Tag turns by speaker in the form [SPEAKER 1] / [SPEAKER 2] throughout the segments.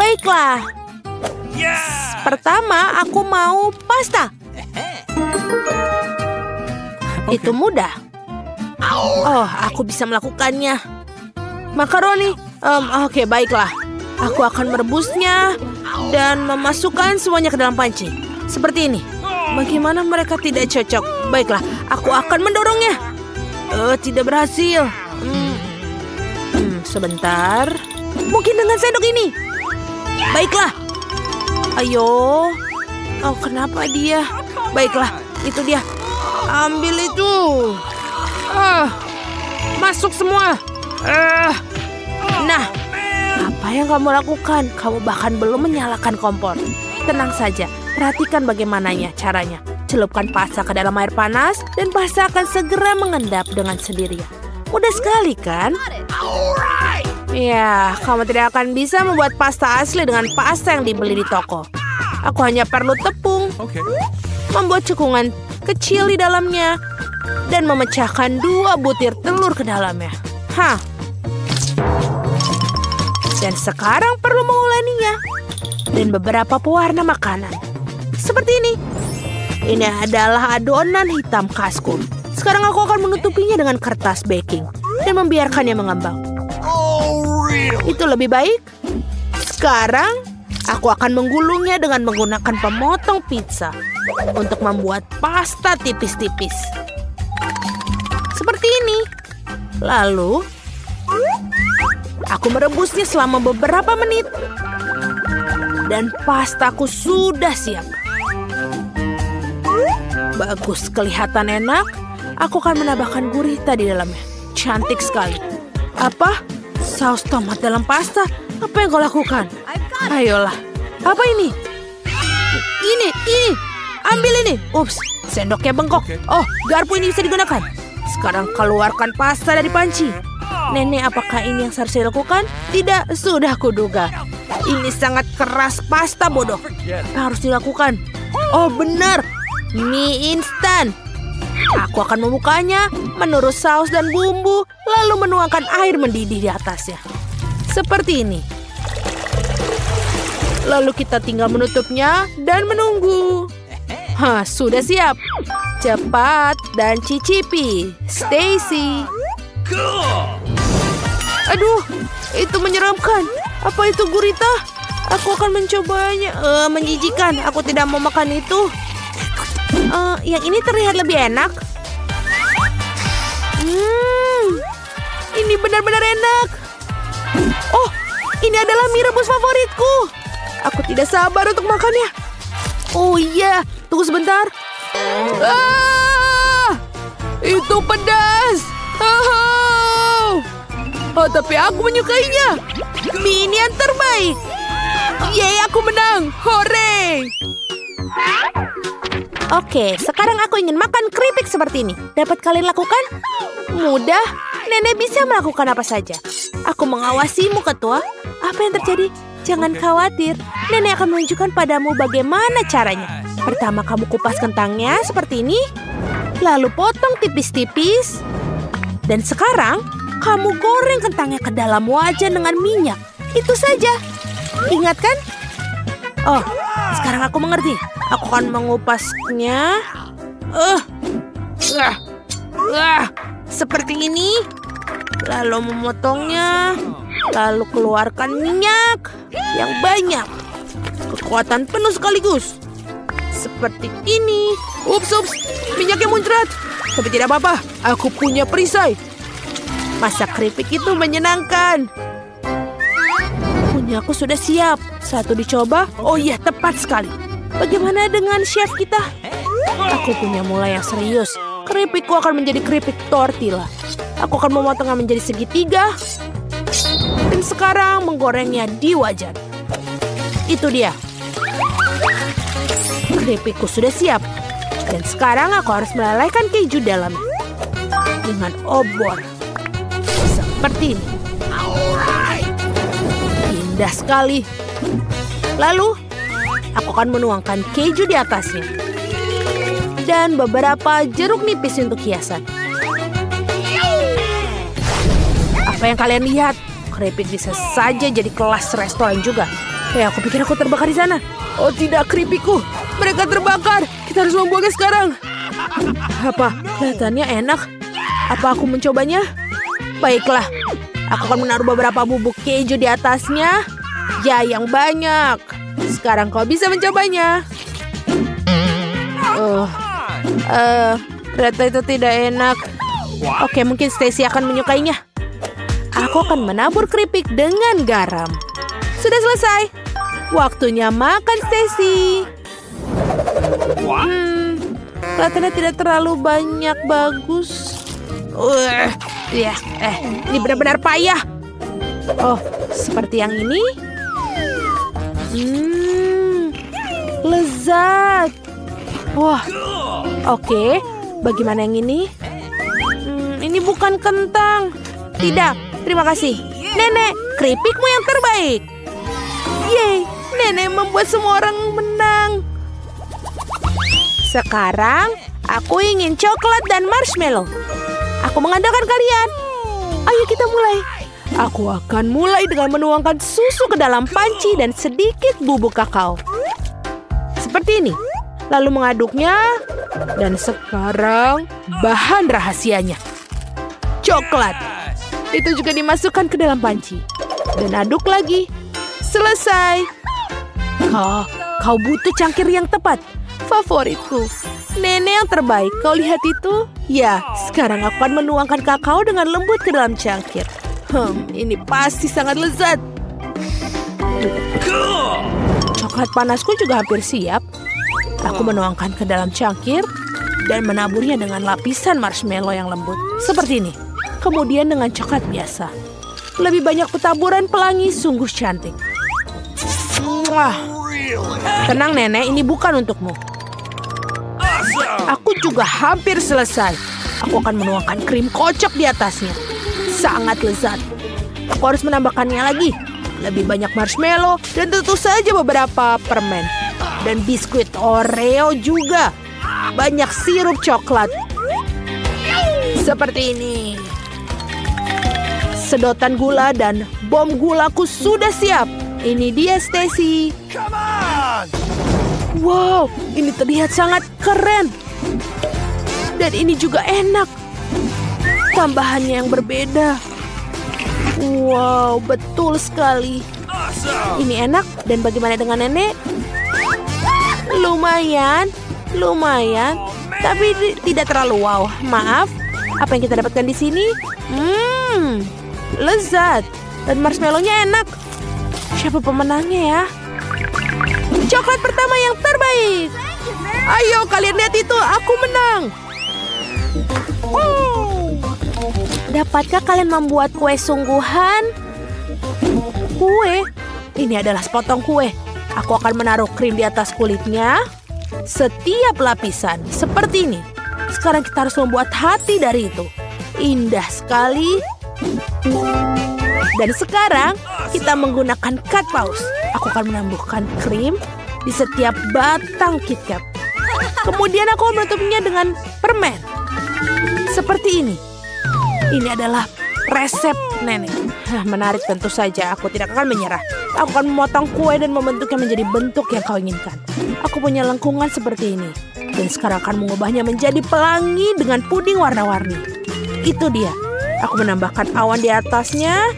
[SPEAKER 1] Baiklah. Pertama, aku mau pasta. Itu mudah. Oh, aku bisa melakukannya. Makaroni. Oke, baiklah. Aku akan merebusnya dan memasukkan semuanya ke dalam panci. Seperti ini. Bagaimana mereka tidak cocok? Baiklah, aku akan mendorongnya. Tidak berhasil. Sebentar. Mungkin dengan sendok ini. Baiklah. Ayo. Oh, kenapa dia? Baiklah, itu dia. Ambil itu. Masuk semua. Nah, apa yang kamu lakukan? Kamu bahkan belum menyalakan kompor. Tenang saja, perhatikan bagaimananya caranya. Celupkan pasta ke dalam air panas dan pasta akan segera mengendap dengan sendirinya. Mudah sekali kan? Ya, kamu tidak akan bisa membuat pasta asli dengan pasta yang dibeli di toko. Aku hanya perlu tepung, membuat cekungan kecil di dalamnya, dan memecahkan 2 butir telur ke dalamnya. Dan sekarang perlu menguleninya. Dan beberapa pewarna makanan. Seperti ini. Ini adalah adonan hitam kasku. Sekarang aku akan menutupinya dengan kertas baking dan membiarkannya mengembang. Itu lebih baik. Sekarang, aku akan menggulungnya dengan menggunakan pemotong pizza untuk membuat pasta tipis-tipis. Seperti ini. Lalu, aku merebusnya selama beberapa menit. Dan pastaku sudah siap. Bagus, kelihatan enak. Aku akan menambahkan gurita di dalamnya. Cantik sekali. Apa? Saus tomat dalam pasta? Apa yang kau lakukan? Ayolah. Apa ini? Ini. Ambil ini. Ups, sendoknya bengkok. Oh, garpu ini bisa digunakan. Sekarang keluarkan pasta dari panci. Nenek, apakah ini yang harus dilakukan? Tidak, sudah kuduga. Ini sangat keras pasta, bodoh. Apa harus dilakukan? Oh, benar. Mie instan. Aku akan membukanya, menurut saus dan bumbu, lalu menuangkan air mendidih di atasnya. Seperti ini. Lalu kita tinggal menutupnya dan menunggu. Sudah siap. Cepat dan cicipi. Stacy. Aduh, itu menyeramkan. Apa itu gurita? Aku akan mencobanya. Menjijikan. Aku tidak mau makan itu. Yang ini terlihat lebih enak. Ini benar-benar enak. Oh, ini adalah mie rebus favoritku. Aku tidak sabar untuk makannya. Oh iya, tunggu sebentar. Itu pedas. Tapi aku menyukainya. Mie ini yang terbaik. Yeay, aku menang. Hore! Oke, sekarang aku ingin makan keripik seperti ini. Dapat kalian lakukan? Mudah. Nenek bisa melakukan apa saja. Aku mengawasimu, ketua. Apa yang terjadi? Jangan khawatir. Nenek akan menunjukkan padamu bagaimana caranya. Pertama, kamu kupas kentangnya seperti ini. Lalu potong tipis-tipis. Dan sekarang, kamu goreng kentangnya ke dalam wajan dengan minyak. Itu saja. Ingat kan? Oh, sekarang aku mengerti. Aku akan mengupasnya. Seperti ini. Lalu memotongnya. Lalu keluarkan minyak yang banyak. Kekuatan penuh sekaligus. Seperti ini. Ups. Minyaknya muncrat. Tapi tidak apa-apa. Aku punya perisai. Masak keripik itu menyenangkan. Punyaku sudah siap. Satu dicoba. Oh iya, tepat sekali. Bagaimana dengan chef kita? Aku punya mulai yang serius. Keripikku akan menjadi keripik tortilla. Aku akan memotongnya menjadi segitiga. Dan sekarang menggorengnya di wajan. Itu dia. Keripikku sudah siap. Dan sekarang aku harus melelehkan keju dalam. Dengan obor. Seperti ini. Indah sekali. Lalu, aku akan menuangkan keju di atasnya. Dan beberapa jeruk nipis untuk hiasan. Apa yang kalian lihat? Keripik bisa saja jadi kelas restoran juga. Aku pikir aku terbakar di sana. Oh tidak, keripikku. Mereka terbakar. Kita harus membuangnya sekarang. Apa? Kelihatannya enak. Apa aku mencobanya? Baiklah. Aku akan menaruh beberapa bubuk keju di atasnya. Ya, yang banyak. Sekarang kau bisa mencobanya. Ternyata itu tidak enak. Oke, mungkin Stacy akan menyukainya. Aku akan menabur keripik dengan garam. Sudah selesai. Waktunya makan, Stacy. Kelihatannya tidak terlalu banyak bagus. Ini benar-benar payah. Oh, seperti yang ini. Lezat. Wah, oke. Bagaimana yang ini? Ini bukan kentang. Tidak, terima kasih. Nenek, keripikmu yang terbaik. Yeay, nenek membuat semua orang menang. Sekarang, aku ingin coklat dan marshmallow. Aku mengandalkan kalian. Ayo kita mulai. Aku akan mulai dengan menuangkan susu ke dalam panci dan sedikit bubuk kakao. Seperti ini. Lalu mengaduknya. Dan sekarang, bahan rahasianya. Coklat. Itu juga dimasukkan ke dalam panci. Dan aduk lagi. Selesai. Kau butuh cangkir yang tepat. Favoritku. Nenek yang terbaik. Kau lihat itu? Ya, sekarang aku akan menuangkan kakao dengan lembut ke dalam cangkir. Ini pasti sangat lezat. Coklat panasku juga hampir siap. Aku menuangkan ke dalam cangkir dan menaburnya dengan lapisan marshmallow yang lembut. Seperti ini. Kemudian dengan coklat biasa. Lebih banyak petaburan pelangi, sungguh cantik. Tenang nenek, ini bukan untukmu. Aku juga hampir selesai. Aku akan menuangkan krim kocok di atasnya. Sangat lezat. Aku harus menambahkannya lagi. Lebih banyak marshmallow dan tentu saja beberapa permen. Dan biskuit Oreo juga. Banyak sirup coklat. Seperti ini. Sedotan gula dan bom gulaku sudah siap. Ini dia, Stacy. Wow, ini terlihat sangat keren. Dan ini juga enak. Tambahannya yang berbeda. Wow, betul sekali. Ini enak. Dan bagaimana dengan nenek? Lumayan. Tapi tidak terlalu wow. Maaf. Apa yang kita dapatkan di sini? Lezat. Dan marshmallow-nya enak. Siapa pemenangnya ya? Coklat pertama yang terbaik. Ayo kalian lihat itu, aku menang. Dapatkah kalian membuat kue sungguhan? Kue? Ini adalah sepotong kue. Aku akan menaruh krim di atas kulitnya. Setiap lapisan, seperti ini. Sekarang kita harus membuat hati dari itu. Indah sekali. Dan sekarang kita menggunakan cut paus. Aku akan menambahkan krim di setiap batang KitKat. Kemudian aku menutupnya dengan permen. Seperti ini. Ini adalah resep nenek. Menarik tentu saja. Aku tidak akan menyerah. Aku akan memotong kue dan membentuknya menjadi bentuk yang kau inginkan. Aku punya lengkungan seperti ini. Dan sekarang akan mengubahnya menjadi pelangi dengan puding warna-warni. Itu dia. Aku menambahkan awan di atasnya.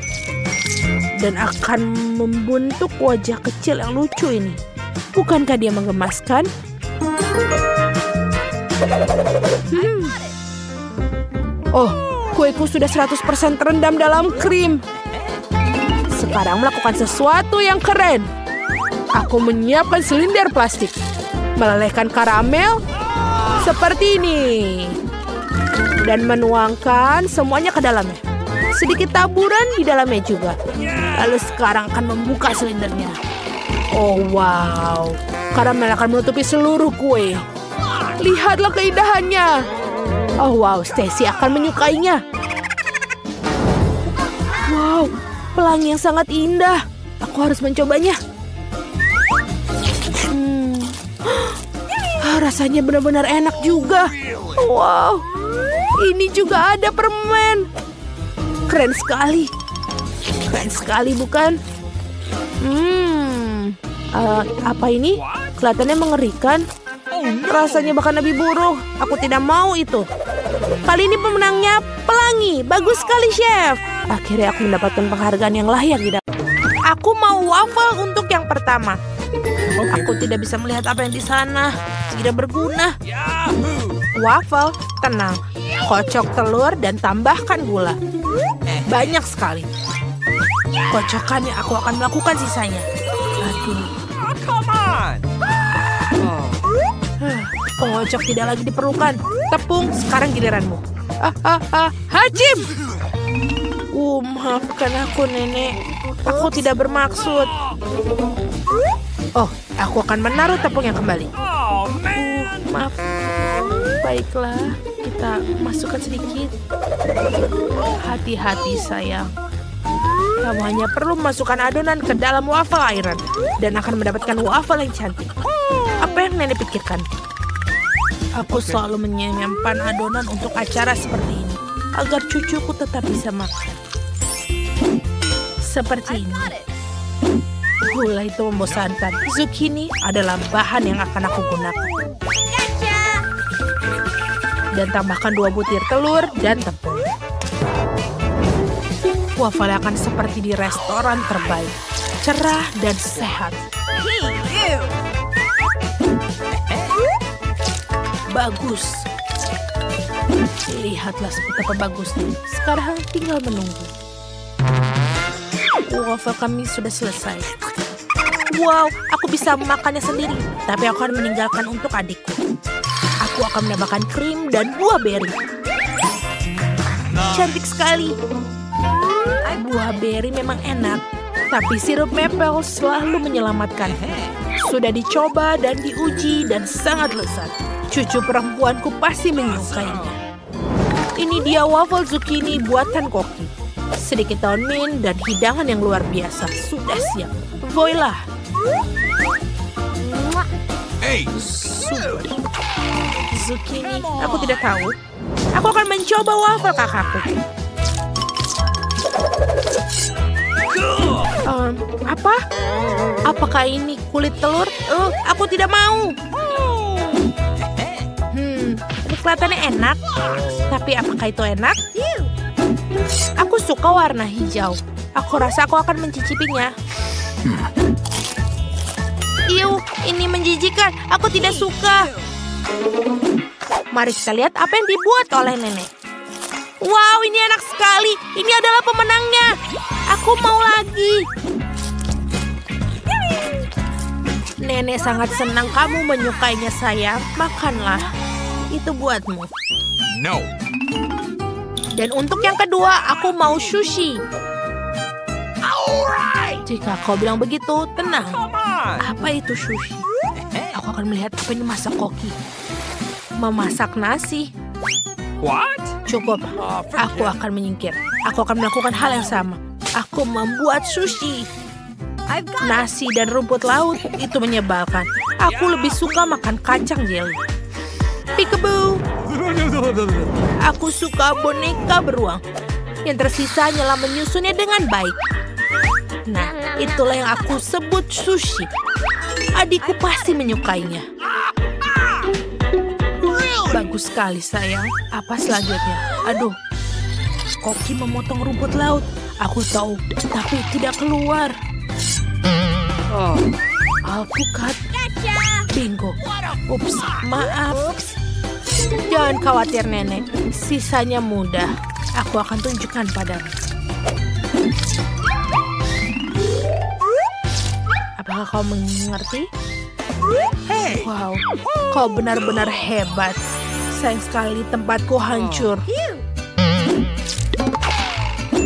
[SPEAKER 1] Dan akan membentuk wajah kecil yang lucu ini. Bukankah dia menggemaskan? Oh, kueku sudah 100% terendam dalam krim. Sekarang melakukan sesuatu yang keren. Aku menyiapkan silinder plastik. Melelehkan karamel seperti ini. Dan menuangkan semuanya ke dalamnya. Sedikit taburan di dalamnya juga. Lalu sekarang akan membuka silindernya. Oh wow. Karamel akan menutupi seluruh kue. Lihatlah keindahannya. Oh wow, Stacy akan menyukainya. Wow, pelangi yang sangat indah. Aku harus mencobanya. Rasanya benar-benar enak juga. Wow, ini juga ada permen. Keren sekali. Keren sekali bukan? Apa ini? Kelihatannya mengerikan. Rasanya bahkan lebih buruk. Aku tidak mau itu. Kali ini pemenangnya pelangi. Bagus sekali, Chef. Akhirnya aku mendapatkan penghargaan yang layak. Aku mau waffle untuk yang pertama. Aku tidak bisa melihat apa yang di sana. Tidak berguna. Waffle, tenang. Kocok telur dan tambahkan gula. Banyak sekali. Kocokannya aku akan melakukan sisanya. Aduh. Pengocok tidak lagi diperlukan. Tepung, sekarang giliranmu. Hajim! Maafkan aku, Nenek. Aku tidak bermaksud. Oh, aku akan menaruh tepungnya kembali. Maaf. Baiklah, kita masukkan sedikit. Hati-hati, sayang. Kamu hanya perlu memasukkan adonan ke dalam waffle iron dan akan mendapatkan waffle yang cantik. Apa yang Nenek pikirkan? Aku selalu menyimpan adonan untuk acara seperti ini, agar cucuku tetap bisa makan. Seperti ini. Gula itu membosankan. Zucchini adalah bahan yang akan aku gunakan. Dan tambahkan 2 butir telur dan tepung. Waffle akan seperti di restoran terbaik. Cerah dan sehat. Bagus. Lihatlah betapa bagusnya. Sekarang tinggal menunggu. Waffle kami sudah selesai. Wow, aku bisa memakannya sendiri. Tapi aku akan meninggalkan untuk adikku. Aku akan menambahkan krim dan buah beri. Cantik sekali. Buah beri memang enak. Tapi sirup maple selalu menyelamatkan. Sudah dicoba dan diuji dan sangat lezat. Cucu perempuanku pasti menyukainya. Ini dia waffle zucchini buatan Koki. Sedikit daun mint dan hidangan yang luar biasa. Sudah siap. Voila. Super. Zucchini, aku tidak tahu. Aku akan mencoba waffle kakakku. Apa? Apakah ini kulit telur? Aku tidak mau. Ini kelihatannya enak. Tapi apakah itu enak? Aku suka warna hijau. Aku rasa aku akan mencicipinya. Ini menjijikan. Aku tidak suka. Mari kita lihat apa yang dibuat oleh Nenek. Wow, ini enak sekali. Ini adalah pemenangnya. Aku mau lagi. Nenek sangat senang kamu menyukainya, sayang. Makanlah. Itu buatmu.
[SPEAKER 2] No.
[SPEAKER 1] Dan untuk yang kedua, aku mau sushi. Jika kau bilang begitu, tenang. Apa itu sushi? Aku akan melihat apa ini masak Koki. Memasak nasi.
[SPEAKER 2] What?
[SPEAKER 1] Cukup. Aku akan menyingkir. Aku akan melakukan hal yang sama. Aku membuat sushi. Nasi dan rumput laut itu menyebalkan. Aku lebih suka makan kacang jelly. Peekaboo. Aku suka boneka beruang. Yang tersisa hanyalah menyusunnya dengan baik. Nah, itulah yang aku sebut sushi. Adikku pasti menyukainya. Bagus sekali, sayang. Apa selanjutnya? Aduh. Koki memotong rumput laut. Aku tahu, tapi tidak keluar. Alpukat. Bingo. Ups, maaf. Jangan khawatir, Nenek. Sisanya mudah. Aku akan tunjukkan padamu. Apakah kau mengerti? Wow, kau benar-benar hebat. Sayang sekali tempatku hancur.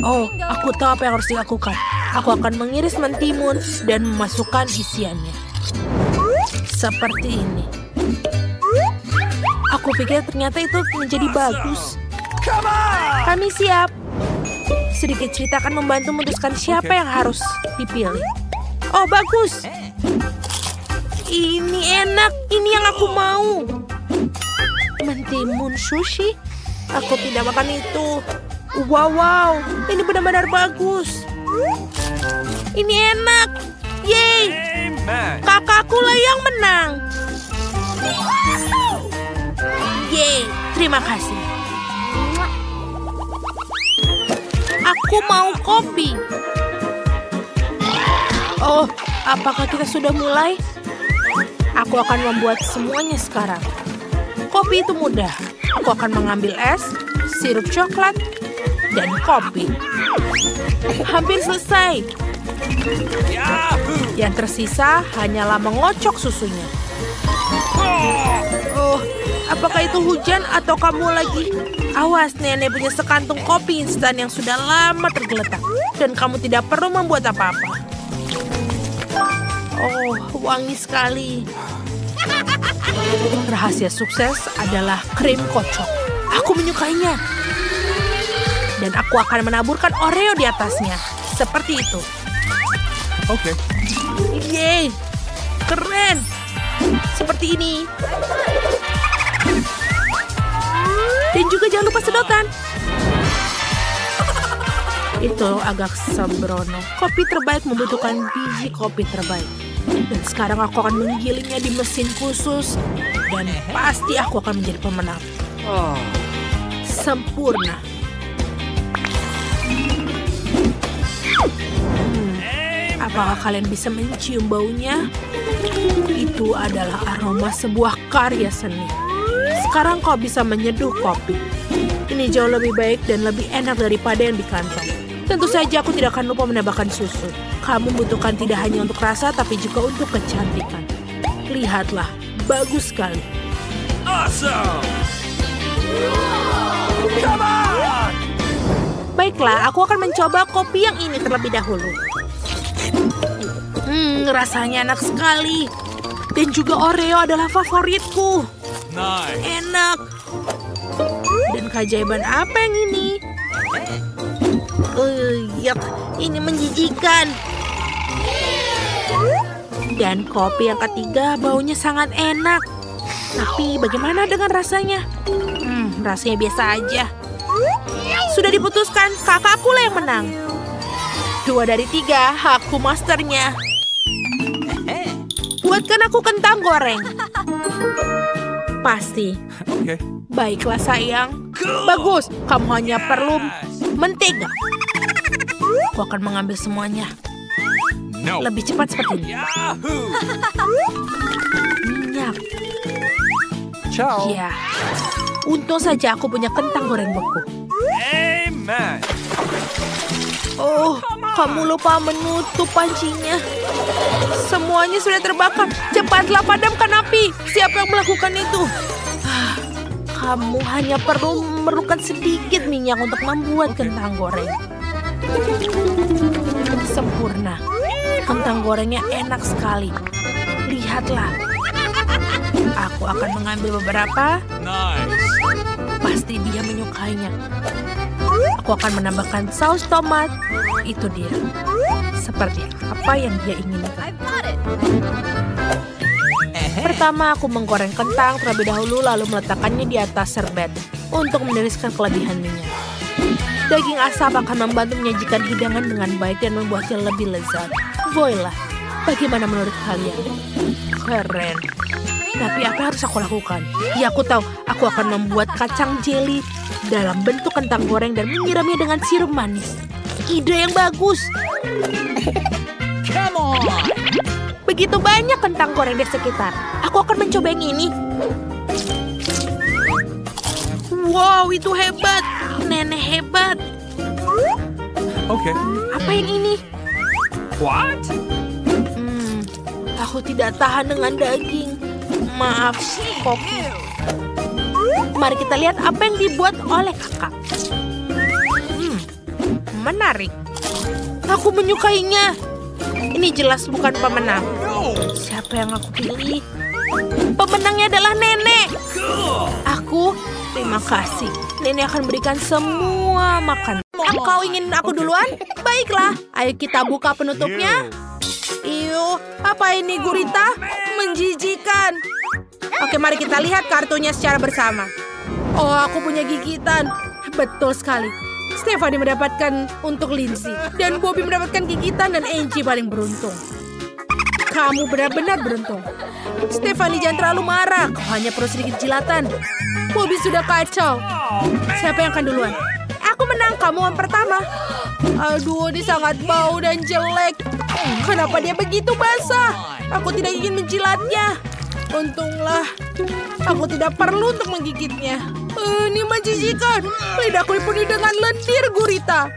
[SPEAKER 1] Oh, aku tahu apa yang harus dilakukan. Aku akan mengiris mentimun dan memasukkan isiannya. Seperti ini. Aku pikir ternyata itu menjadi bagus. Kami siap. Sedikit cerita akan membantu memutuskan siapa yang harus dipilih. Oh, bagus. Ini enak. Ini yang aku mau. Mentimun sushi? Aku tidak makan itu. Wow. Ini benar-benar bagus. Ini enak. Yeay. Akulah yang menang. Yeay, terima kasih. Aku mau kopi. Oh, apakah kita sudah mulai? Aku akan membuat semuanya sekarang. Kopi itu mudah. Aku akan mengambil es, sirup coklat, dan kopi. Hampir selesai. Yang tersisa hanyalah mengocok susunya. Oh, apakah itu hujan atau kamu lagi? Awas, nenek punya sekantung kopi instan yang sudah lama tergeletak. Dan kamu tidak perlu membuat apa-apa. Oh, wangi sekali. Rahasia sukses adalah krim kocok. Aku menyukainya. Dan aku akan menaburkan Oreo di atasnya. Seperti itu.
[SPEAKER 2] Oke.
[SPEAKER 1] Yeay, keren. Seperti ini. Dan juga jangan lupa sedotan. Itu agak sembrono. Kopi terbaik membutuhkan biji kopi terbaik. Dan sekarang aku akan menggilingnya di mesin khusus. Dan pasti aku akan menjadi pemenang. Sempurna. Apakah kalian bisa mencium baunya? Itu adalah aroma sebuah karya seni. Sekarang kau bisa menyeduh kopi. Ini jauh lebih baik dan lebih enak daripada yang di kantong. Tentu saja aku tidak akan lupa menambahkan susu. Kamu membutuhkan tidak hanya untuk rasa, tapi juga untuk kecantikan. Lihatlah, bagus sekali.
[SPEAKER 2] Awesome! Come on!
[SPEAKER 1] Baiklah, aku akan mencoba kopi yang ini terlebih dahulu. Rasanya enak sekali. Dan juga Oreo adalah favoritku.
[SPEAKER 2] Nice.
[SPEAKER 1] Enak. Dan keajaiban apa yang ini? Yuck, ini menjijikan. Dan kopi yang ketiga baunya sangat enak. Tapi bagaimana dengan rasanya? Rasanya biasa aja. Sudah diputuskan, kakakkulah yang menang. 2 dari 3, aku masternya. Buatkan aku kentang goreng. Pasti.
[SPEAKER 2] Oke.
[SPEAKER 1] Baiklah sayang. Bagus, kamu hanya perlu mentega. Aku akan mengambil semuanya.
[SPEAKER 2] No.
[SPEAKER 1] Lebih cepat seperti ini.
[SPEAKER 2] Yahoo!
[SPEAKER 1] Minyak.
[SPEAKER 2] Ciao.
[SPEAKER 1] Ya. Untung saja aku punya kentang goreng beku.
[SPEAKER 2] Amen.
[SPEAKER 1] Oh, kamu lupa menutup pancinya. Semuanya sudah terbakar. Cepatlah padamkan api. Siapa yang melakukan itu? Kamu hanya perlu memerlukan sedikit minyak untuk membuat kentang goreng. Sempurna. Kentang gorengnya enak sekali. Lihatlah. Aku akan mengambil beberapa.
[SPEAKER 2] Nice.
[SPEAKER 1] Pasti dia menyukainya. Aku akan menambahkan saus tomat. Itu dia. Seperti apa yang dia inginkan. Pertama, aku menggoreng kentang terlebih dahulu, lalu meletakkannya di atas serbet untuk meniriskan kelebihan minyak. Daging asap akan membantu menyajikan hidangan dengan baik dan membuatnya lebih lezat. Voila, bagaimana menurut kalian? Keren. Tapi apa yang harus aku lakukan? Ya, aku tahu. Aku akan membuat kacang jeli dalam bentuk kentang goreng dan menyiramnya dengan sirup manis. Ide yang bagus.
[SPEAKER 2] Come on.
[SPEAKER 1] Begitu banyak kentang goreng di sekitar. Aku akan mencoba yang ini. Wow, itu hebat. Nenek hebat.
[SPEAKER 2] Oke.
[SPEAKER 1] Apa yang ini?
[SPEAKER 2] What?
[SPEAKER 1] Aku tidak tahan dengan daging. Maaf, koki. Mari kita lihat apa yang dibuat oleh kakak. Menarik. Aku menyukainya. Ini jelas bukan pemenang. Siapa yang aku pilih? Pemenangnya adalah nenek. Aku, terima kasih. Nenek akan berikan semua makan. Kau ingin aku duluan? Baiklah, ayo kita buka penutupnya. Iyo, apa ini gurita? Menjijikan. Oke, mari kita lihat kartunya secara bersama. Oh, aku punya gigitan. Betul sekali. Stephanie mendapatkan untuk Lindsay. Dan Bobby mendapatkan gigitan dan Angie paling beruntung. Kamu benar-benar beruntung. Stephanie, jangan terlalu marah. Kau hanya perlu sedikit jilatan. Bobby sudah kacau. Siapa yang akan duluan? Aku menang, kamu yang pertama. Aduh, ini sangat bau dan jelek. Kenapa dia begitu basah? Aku tidak ingin menjilatnya. Untunglah, aku tidak perlu untuk menggigitnya. Ini menjijikan. Lidahku dipenuhi dengan lendir gurita.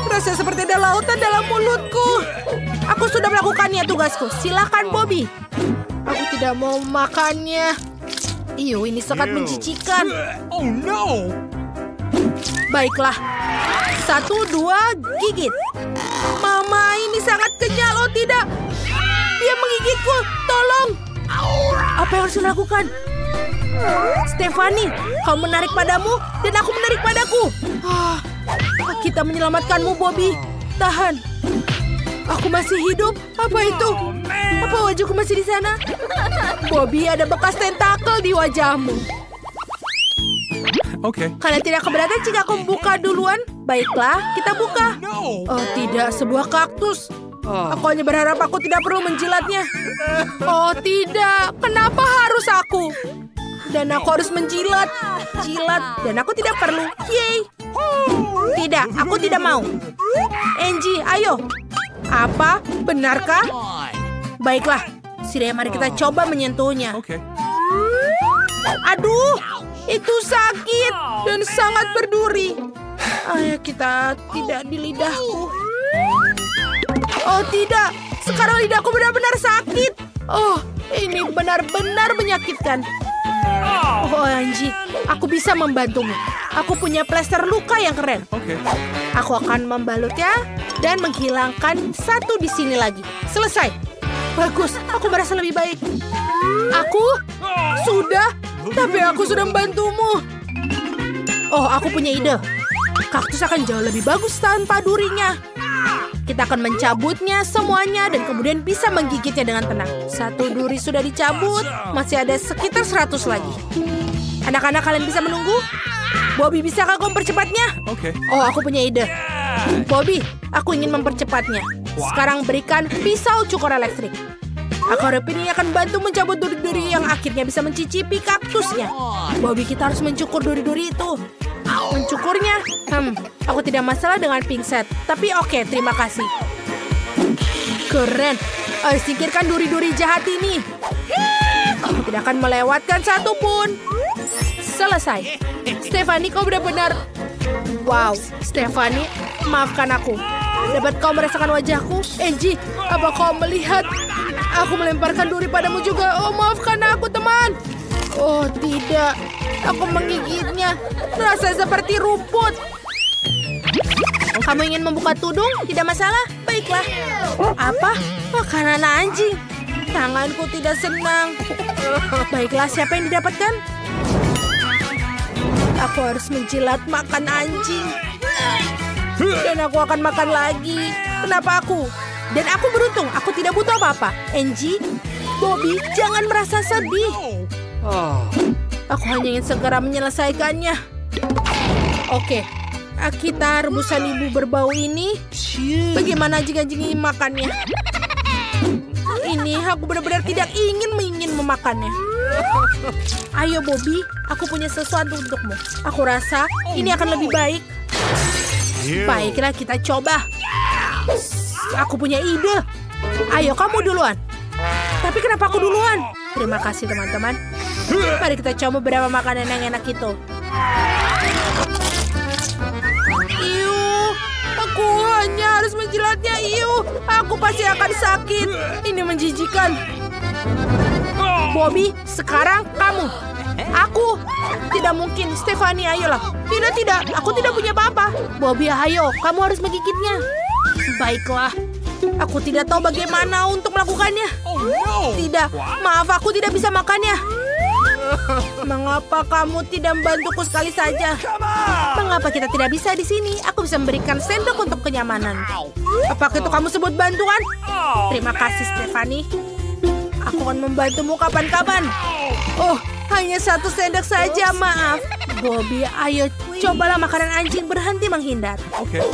[SPEAKER 1] Rasa seperti ada lautan dalam mulutku. Aku sudah melakukannya tugasku. Silakan, Bobby. Aku tidak mau makannya. Iyo, ini sangat menjijikan.
[SPEAKER 2] Oh no!
[SPEAKER 1] Baiklah. 1, 2, gigit. Mama, ini sangat kenyal. Oh tidak. Dia menggigitku. Tolong. Apa yang harus dilakukan? Stephanie, kau menarik padamu dan aku menarik padaku. Kita menyelamatkanmu, Bobby. Tahan. Aku masih hidup. Apa itu? Apa wajahku masih di sana? Bobby, ada bekas tentakel di wajahmu.
[SPEAKER 2] Okay.
[SPEAKER 1] Kalian tidak keberatan jika aku membuka duluan? Baiklah, kita buka. Oh tidak, sebuah kaktus. Aku hanya berharap aku tidak perlu menjilatnya. Oh tidak, kenapa harus aku? Dan aku harus menjilat. Jilat, dan aku tidak perlu. Yeay. Tidak, aku tidak mau. Angie, ayo. Apa? Benarkah? Baiklah, sudah mari kita coba menyentuhnya.
[SPEAKER 2] Okay.
[SPEAKER 1] Aduh, itu sakit dan sangat berduri. Ayo kita tidak di lidahku. Oh tidak, sekarang lidahku benar-benar sakit. Oh, ini benar-benar menyakitkan. Oh Angie, aku bisa membantumu. Aku punya plester luka yang keren.
[SPEAKER 2] Okay.
[SPEAKER 1] Aku akan membalutnya dan menghilangkan satu di sini lagi. Selesai. Bagus, aku merasa lebih baik. Aku sudah, tapi aku sudah membantumu. Oh, aku punya ide. Kaktus akan jauh lebih bagus tanpa durinya. Kita akan mencabutnya semuanya dan kemudian bisa menggigitnya dengan tenang. 1 duri sudah dicabut, masih ada sekitar 100 lagi. Anak-anak, kalian bisa menunggu? Bobby, bisakah kau mempercepatnya?
[SPEAKER 2] Okay.
[SPEAKER 1] Oh, aku punya ide. Bobby, aku ingin mempercepatnya. Sekarang berikan pisau cukur elektrik. Aku harap ini akan bantu mencabut duri-duri yang akhirnya bisa mencicipi kaktusnya. Bobby, kita harus mencukur duri-duri itu. Mencukurnya? Aku tidak masalah dengan pingset. Tapi oke, terima kasih. Keren. Ayo singkirkan duri-duri jahat ini. Aku tidak akan melewatkan satu pun. Selesai. Stephanie, kau benar-benar... Wow, Stephanie, maafkan aku. Dapat kau merasakan wajahku? Angie, apa kau melihat? Aku melemparkan duri padamu juga. Oh, maafkan aku, teman. Oh, tidak. Aku menggigitnya. Rasa seperti rumput. Kamu ingin membuka tudung? Tidak masalah. Baiklah. Apa? Makanan anjing. Tanganku tidak senang. Baiklah, siapa yang didapatkan? Aku harus menjilat makan anjing. Dan aku akan makan lagi. Kenapa aku? Dan aku beruntung, aku tidak butuh apa-apa. Angie, Bobby, jangan merasa sedih. Aku hanya ingin segera menyelesaikannya. Oke, kita rebusan ibu berbau ini. Bagaimana jika ingin makannya? Ini aku benar-benar tidak ingin memakannya. Ayo Bobby, aku punya sesuatu untukmu. Aku rasa ini akan lebih baik. Baiklah, kita coba. Aku punya ide. Ayo kamu duluan. Tapi kenapa aku duluan? Terima kasih teman-teman. Mari kita coba beberapa makanan yang enak itu. Aku hanya harus menjilatnya. Aku pasti akan sakit. Ini menjijikan. Bobby, sekarang kamu. Aku. Tidak mungkin. Stephanie, ayolah. Tidak. Aku tidak punya apa-apa. Bobby, ayo. Kamu harus menggigitnya. Baiklah. Aku tidak tahu bagaimana untuk melakukannya. Tidak. Maaf, aku tidak bisa makannya. Mengapa kamu tidak membantuku sekali saja? Mengapa kita tidak bisa di sini? Aku bisa memberikan sendok untuk kenyamanan. Apakah itu kamu sebut bantuan? Terima kasih, Stephanie. Aku akan membantumu kapan-kapan. Oh, hanya 1 sendok saja, maaf. Bobby, ayo cobalah makanan anjing, berhenti menghindar.
[SPEAKER 2] Okay.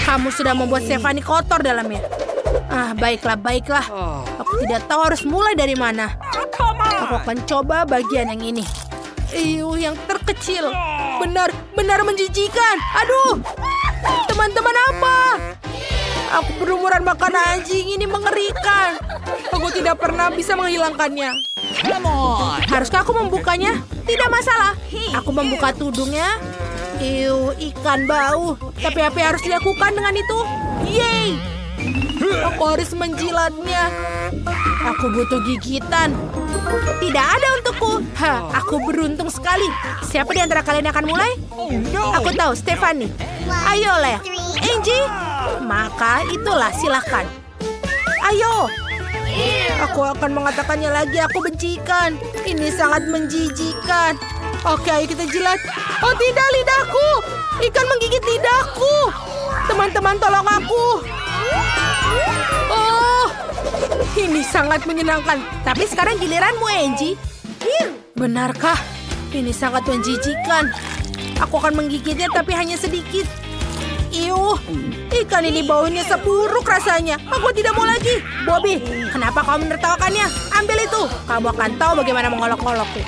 [SPEAKER 1] Kamu sudah membuat Stephanie kotor dalamnya. Baiklah. Aku tidak tahu harus mulai dari mana. Aku akan coba bagian yang ini. Yang terkecil. Benar menjijikan. Aduh. Teman-teman apa? Aku berumuran makan anjing, ini mengerikan. Aku tidak pernah bisa menghilangkannya. Haruskah aku membukanya? Tidak masalah. Aku membuka tudungnya. Ikan bau. Tapi apa yang harus dilakukan dengan itu? Yeay! Aku harus menjilatnya. Aku butuh gigitan. Tidak ada untukku. Aku beruntung sekali. Siapa di antara kalian yang akan mulai? Aku tahu, Stephanie. Ayolah, Angie. Maka itulah, silakan. Ayo. Aku akan mengatakannya lagi, aku bencikan. Ini sangat menjijikan. Oke, ayo kita jilat. Oh tidak, lidahku. Ikan menggigit lidahku. Teman-teman, tolong aku. Oh, ini sangat menyenangkan. Tapi sekarang giliranmu, Angie. Benarkah? Ini sangat menjijikan. Aku akan menggigitnya, tapi hanya sedikit. Ikan ini baunya seburuk rasanya. Aku tidak mau lagi. Bobby, kenapa kamu menertawakannya? Ambil itu. Kamu akan tahu bagaimana mengolok-olokku.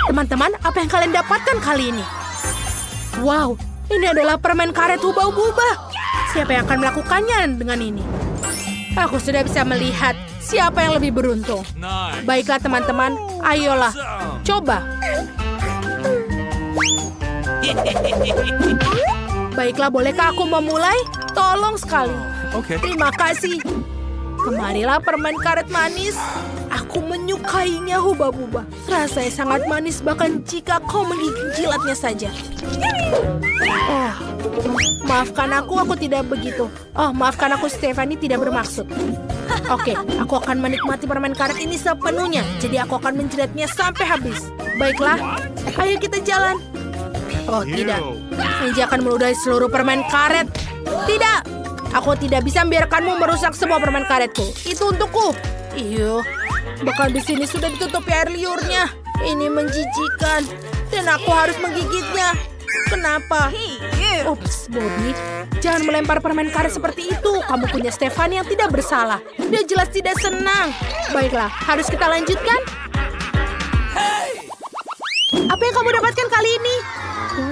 [SPEAKER 1] Teman-teman, apa yang kalian dapatkan kali ini? Wow, ini adalah permen karet hubah-hubah. Siapa yang akan melakukannya dengan ini? Aku sudah bisa melihat siapa yang lebih beruntung. Baiklah teman-teman, ayolah. Coba. Baiklah, bolehkah aku memulai? Tolong sekali. Terima kasih. Kemarilah permen karet manis. Aku menyukainya, hubah-hubah. Rasanya sangat manis bahkan jika kau menggigit-jilatnya saja. Oh, maafkan aku tidak begitu. Oh, maafkan aku, Stephanie tidak bermaksud. Oke, aku akan menikmati permen karet ini sepenuhnya. Jadi aku akan menjilatnya sampai habis. Baiklah, ayo kita jalan. Oh tidak, Angie akan meludahi seluruh permen karet. Tidak, aku tidak bisa membiarkanmu merusak semua permen karetku. Itu untukku. Bahkan di sini sudah ditutupi air liurnya. Ini menjijikan dan aku harus menggigitnya. Kenapa? Ups, Bobby, jangan melempar permen karet seperti itu. Kamu punya Stephanie yang tidak bersalah. Dia jelas tidak senang. Baiklah, harus kita lanjutkan. Apa yang kamu dapatkan kali ini?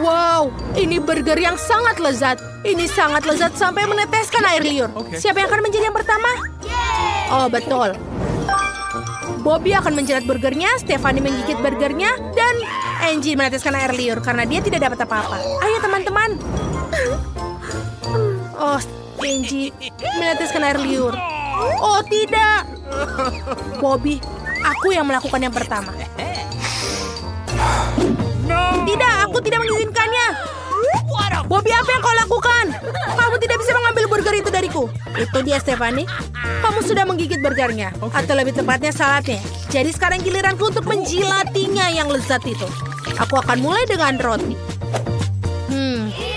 [SPEAKER 1] Wow, ini burger yang sangat lezat. Ini sangat lezat sampai meneteskan air liur. Siapa yang akan menjadi yang pertama? Oh, betul. Bobby akan menjilat burgernya, Stephanie menggigit burgernya, dan Angie meneteskan air liur karena dia tidak dapat apa-apa. Ayo teman-teman. Oh, Angie meneteskan air liur. Oh, tidak. Bobby, aku yang melakukan yang pertama. Tidak, aku tidak mengizinkannya. Bobby, apa yang kau lakukan? Kamu tidak bisa mengambil burger itu dariku. Itu dia, Stephanie. Kamu sudah menggigit burgernya. Atau lebih tepatnya saladnya. Jadi sekarang giliranku untuk menjilatinya yang lezat itu. Aku akan mulai dengan roti.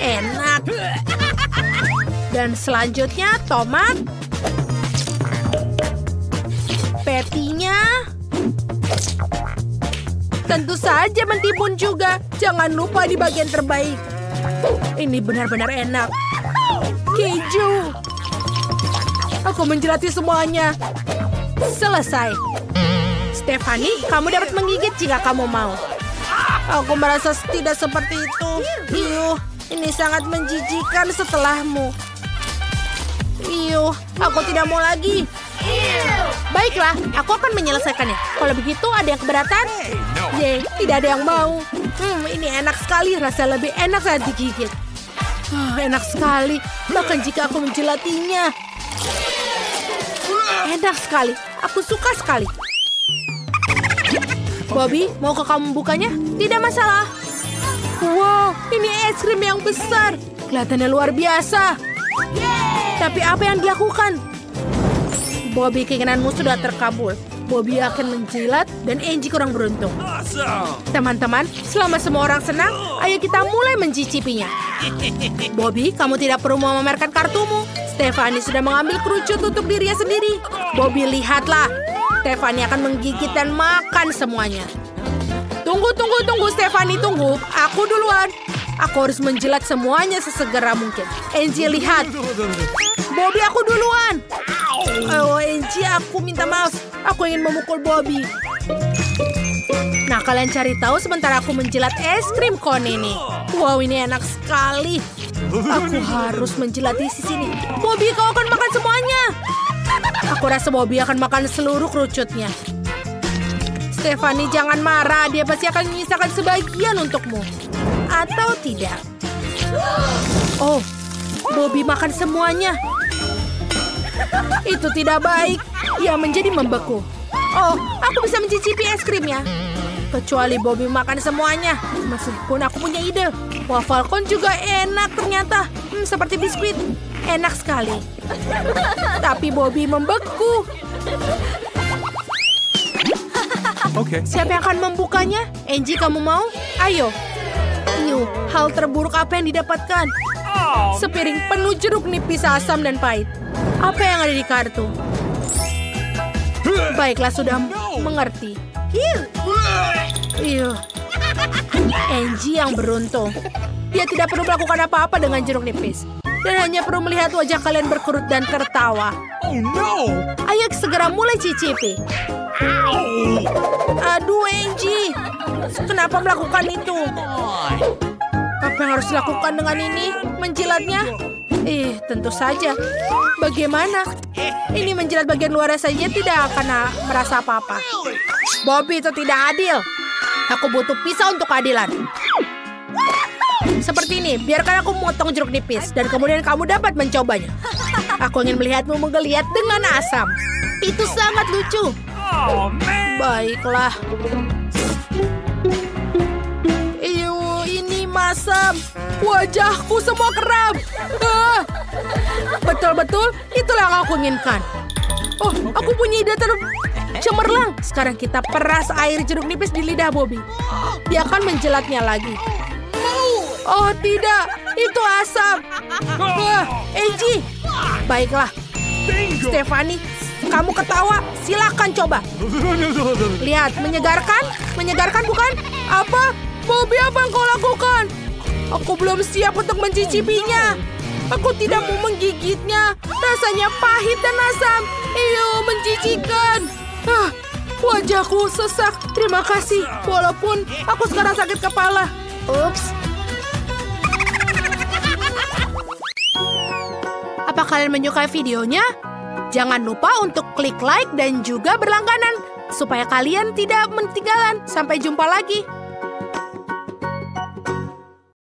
[SPEAKER 1] Enak. Dan selanjutnya tomat. Patty-nya. Tentu saja mentimun juga. Jangan lupa di bagian terbaik. Ini benar-benar enak. Keju. Aku menjilati semuanya. Selesai. Stephanie, kamu dapat menggigit jika kamu mau. Aku merasa tidak seperti itu. Ini sangat menjijikan setelahmu. Aku tidak mau lagi. Baiklah, aku akan menyelesaikannya. Kalau begitu, ada yang keberatan? Yeay, tidak ada yang mau. Ini enak sekali, rasa lebih enak saat digigit. Enak sekali, bahkan jika aku menjilatinya. Enak sekali, aku suka sekali. Bobby, maukah kamu membukanya? Tidak masalah. Wow, ini es krim yang besar. Kelihatannya luar biasa. Tapi apa yang dilakukan? Bobby, keinginanmu sudah terkabul. Bobby akan menjilat dan Angie kurang beruntung. Teman-teman, selama semua orang senang, ayo kita mulai mencicipinya. Bobby, kamu tidak perlu memamerkan kartumu. Stephanie sudah mengambil kerucut untuk dirinya sendiri. Bobby, lihatlah. Stephanie akan menggigit dan makan semuanya. Tunggu, Stephanie, tunggu. Aku duluan. Aku harus menjilat semuanya sesegera mungkin. Angie, lihat. Bobby, aku duluan. Oh, Angie, aku minta maaf. Aku ingin memukul Bobby. Nah, kalian cari tahu sementara aku menjilat es krim cone ini. Wow, ini enak sekali. Aku harus menjilat di sini. Bobby, kau akan makan semuanya. Aku rasa Bobby akan makan seluruh kerucutnya. Stephanie, jangan marah. Dia pasti akan menyisakan sebagian untukmu. Atau tidak. Oh, Bobby makan semuanya. Itu tidak baik. Dia menjadi membeku. Oh, aku bisa mencicipi es krimnya. Kecuali Bobby makan semuanya. Meskipun aku punya ide. Waffle cone juga enak ternyata. Seperti biskuit. Enak sekali. Tapi Bobby membeku.
[SPEAKER 2] Okay.
[SPEAKER 1] Siapa yang akan membukanya? Angie, kamu mau? Ayo. Hal terburuk apa yang didapatkan? Sepiring penuh jeruk nipis asam dan pahit. Apa yang ada di kartu? Baiklah, sudah mengerti. Angie yang beruntung. Dia tidak perlu melakukan apa-apa dengan jeruk nipis. Dan hanya perlu melihat wajah kalian berkerut dan tertawa.
[SPEAKER 2] Oh no!
[SPEAKER 1] Ayo segera mulai cicipi. Aduh, Angie. Kenapa melakukan itu? Apa yang harus dilakukan dengan ini? Menjilatnya? Tentu saja. Bagaimana? Ini menjilat bagian luar saja tidak akan merasa apa-apa. Bobby, itu tidak adil. Aku butuh pisau untuk keadilan. Seperti ini, biarkan aku memotong jeruk nipis. Dan kemudian kamu dapat mencobanya. Aku ingin melihatmu menggeliat dengan asam. Itu sangat lucu.
[SPEAKER 2] Oh, man.
[SPEAKER 1] Baiklah. Ini masam. Wajahku semua kram. Betul-betul, itulah yang aku inginkan. Oh, aku punya ide cemerlang. Sekarang kita peras air jeruk nipis di lidah Bobby. Dia akan menjelatnya lagi. Oh, tidak. Itu asam. Angie. Baiklah. Stephanie, kamu ketawa. Silakan coba. Lihat, menyegarkan? Menyegarkan bukan? Apa? Bobby, apa yang kau lakukan? Aku belum siap untuk mencicipinya. Aku tidak mau menggigitnya. Rasanya pahit dan asam. Menjijikan. Wajahku sesak. Terima kasih. Walaupun aku sekarang sakit kepala. Ups. Apa kalian menyukai videonya? Jangan lupa untuk klik like dan juga berlangganan supaya kalian tidak ketinggalan. Sampai jumpa lagi.